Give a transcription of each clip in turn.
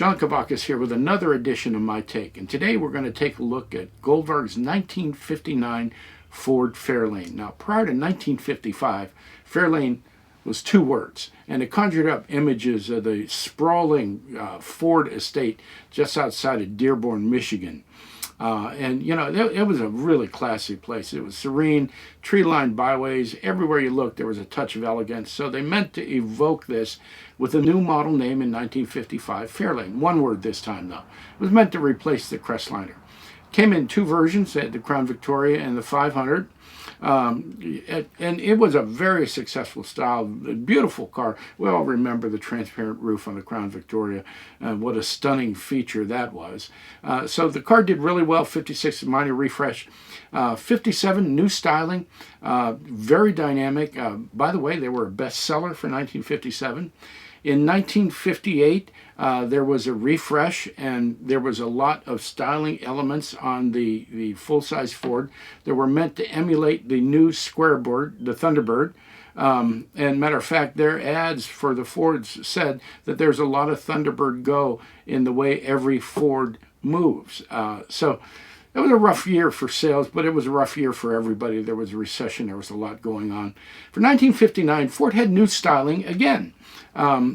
John Kavakis here with another edition of My Take. And today we're going to take a look at Goldvarg's 1959 Ford Fairlane. Now, prior to 1955, Fairlane was two words, and it conjured up images of the sprawling Ford estate just outside of Dearborn, Michigan. And, you know, it was a really classy place. It was serene, tree-lined byways. Everywhere you looked, there was a touch of elegance. So they meant to evoke this with a new model name in 1955, Fairlane. One word this time, though. It was meant to replace the Crestliner. Came in two versions, the Crown Victoria and the 500. And it was a very successful style, a beautiful car. We all remember the transparent roof on the Crown Victoria, what a stunning feature that was. So the car did really well. 56 minor refresh, 57 new styling, very dynamic. By the way, they were a bestseller for 1957. In 1958, there was a refresh, and there was a lot of styling elements on the full-size Ford that were meant to emulate the new square board, the Thunderbird. And matter of fact, their ads for the Fords said that there's a lot of Thunderbird go in the way every Ford moves. So it was a rough year for sales, but it was a rough year for everybody. There was a recession. There was a lot going on. For 1959, Ford had new styling again.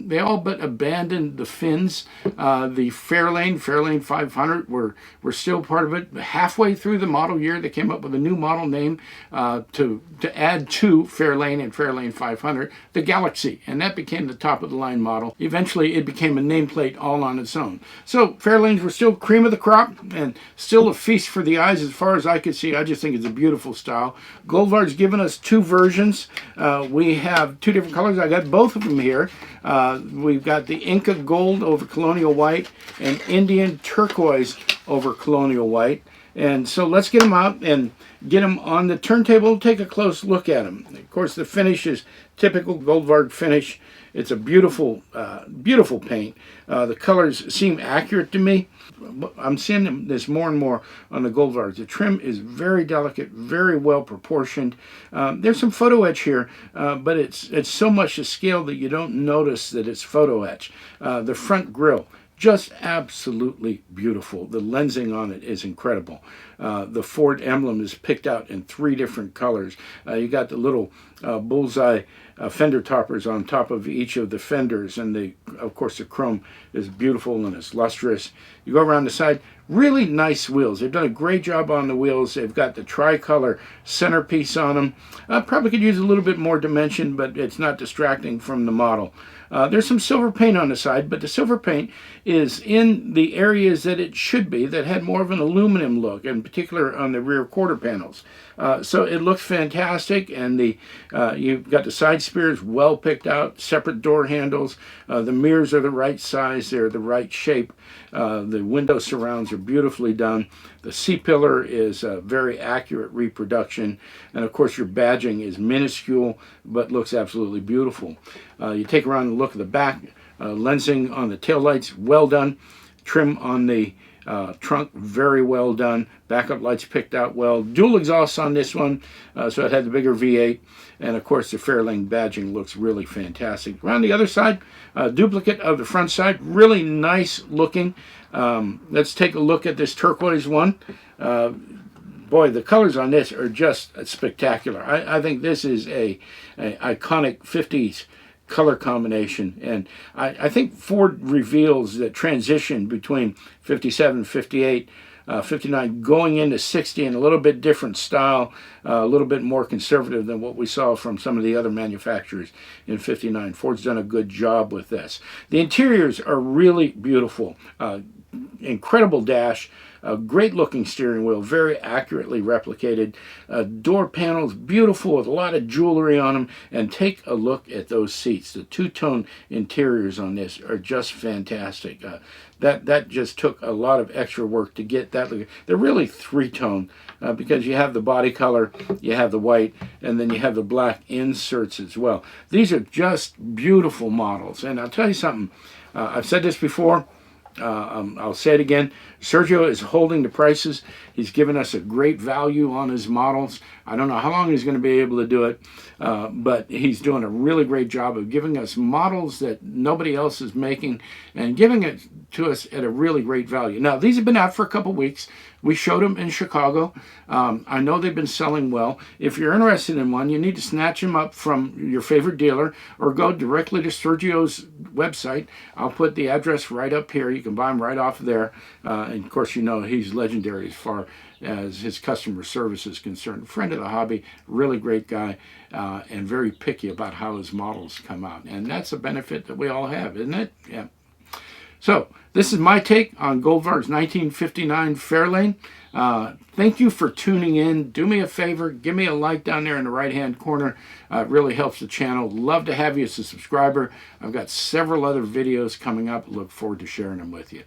They all but abandoned the fins. The Fairlane 500 were still part of it. Halfway through the model year, they came up with a new model name to add to Fairlane and Fairlane 500, the Galaxy, and that became the top-of-the-line model. Eventually, it became a nameplate all on its own. So Fairlanes were still cream of the crop and still a feast for the eyes as far as I could see. I just think it's a beautiful style. Goldvarg's given us two versions. We have two different colors. I got both of them here. We've got the Inca Gold over Colonial White and Indian Turquoise over Colonial White. And so let's get them out and get them on the turntable and take a close look at them. Of course, the finish is typical Goldvarg finish. It's a beautiful, beautiful paint. The colors seem accurate to me. I'm seeing this more and more on the Goldvargs. The trim is very delicate, very well proportioned. There's some photo etch here, but it's so much to scale that you don't notice that it's photo etch. The front grille, just absolutely beautiful. The lensing on it is incredible. The Ford emblem is picked out in three different colors. You got the little bullseye fender toppers on top of each of the fenders, and of course the chrome is beautiful and it's lustrous. You go around the side, really nice wheels. They've done a great job on the wheels. They've got the tricolor centerpiece on them. Probably could use a little bit more dimension, but it's not distracting from the model. There's some silver paint on the side, but the silver paint is in the areas that it should be, that had more of an aluminum look, in particular on the rear quarter panels. So it looks fantastic, and you've got the side spears well picked out, separate door handles. The mirrors are the right size, they're the right shape. The window surrounds are beautifully done. The C-pillar is a very accurate reproduction, and of course your badging is minuscule but looks absolutely beautiful. You take around and look at the back. Lensing on the taillights, well done. Trim on the trunk, very well done. Backup lights picked out well. Dual exhausts on this one, so it had the bigger V8. And of course the Fairlane badging looks really fantastic. Around the other side, duplicate of the front side, really nice looking. Let's take a look at this turquoise one. Boy, the colors on this are just spectacular. I think this is a iconic 50s color combination, and I think Ford reveals the transition between 57, 58, 59 going into 60 in a little bit different style, a little bit more conservative than what we saw from some of the other manufacturers in 59. Ford's done a good job with this. The interiors are really beautiful. Incredible dash, a great looking steering wheel, very accurately replicated. Door panels, beautiful with a lot of jewelry on them. And take a look at those seats. The two-tone interiors on this are just fantastic. That just took a lot of extra work to get that look. They're really three-tone because you have the body color, you have the white, and then you have the black inserts as well. These are just beautiful models. And I'll tell you something, I've said this before, I'll say it again. Sergio is holding the prices. He's given us a great value on his models. I don't know how long he's going to be able to do it, but he's doing a really great job of giving us models that nobody else is making and giving it to us at a really great value. Now, these have been out for a couple weeks. We showed them in Chicago. I know they've been selling well. If you're interested in one, you need to snatch them up from your favorite dealer or go directly to Sergio's website. I'll put the address right up here. You can buy them right off there. And of course, you know he's legendary as far as his customer service is concerned. Friend of the hobby, really great guy, and very picky about how his models come out. And that's a benefit that we all have, isn't it? Yeah. So this is my take on Goldvarg's 1959 Fairlane. Thank you for tuning in. Do me a favor, give me a like down there in the right-hand corner. It really helps the channel. Love to have you as a subscriber. I've got several other videos coming up. Look forward to sharing them with you.